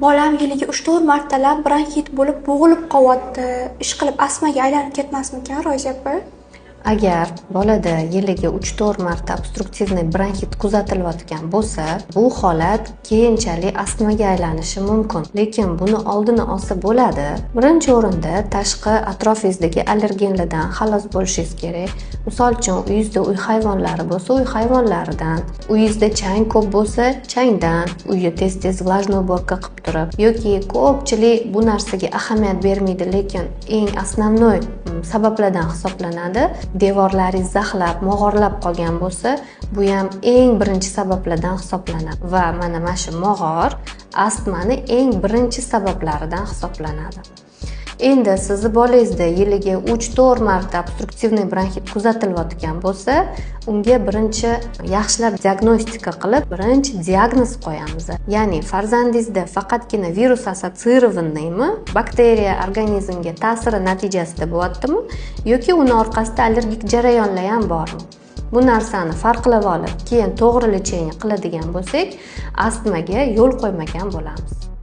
Bolam yiliga 3-4 martalab bronxit bo'lib bo'g'ilib qolyapti. Ishqilib astmaga aylanib ketmasmikan, Ro'za opa? Agar bolada yiliga 3-4 marta obstruktivniy bronxit kuzatilayotgan bo'lsa, bu holat keyinchalik astmaga aylanishi mumkin. Lekin buni oldini olsa bo'ladi. Birinchi o'rinda tashqi atrofingizdagi allergenlardan xalos bo'lishingiz kerak. Misol uchun, uyingizda uy hayvonlari bo'lsa, uy hayvonlaridan, uyingizda chang ko'p bo'lsa, changdan, uyni tez-tez vlajnoy уборка qilib turib, yoki ko'pchilik bu narsaga ahamiyat bermaydi, lekin eng asosiy sabablardan hisoblanadi. Devorlaringiz zaxlab, mog'orlab qolgan bo'lsa, bu ham eng birinchi sabablardan hisoblanadi va mana shu mog'or astmani eng birinchi sabablaridan hisoblanadi. Endi sizni bolangizda yiliga 3-4 marta obstruktivniy bronxit kuzatilayotgan bo'lsa, unga birinchi yaxshilab diagnostika qilib, birinchi diagnoz qo'yamiz. Ya'ni farzandingizda faqatgina virus assotsiirovaniymi, bakteriya organizmga ta'siri natijasida bo'lyaptimi yoki uni orqasida allergik jarayonlar ham bormi? Bu narsani farqlab olib, keyin to'g'ri lecheniya qiladigan bo'lsak, astmaga yo'l qo'ymagan bo'lamiz.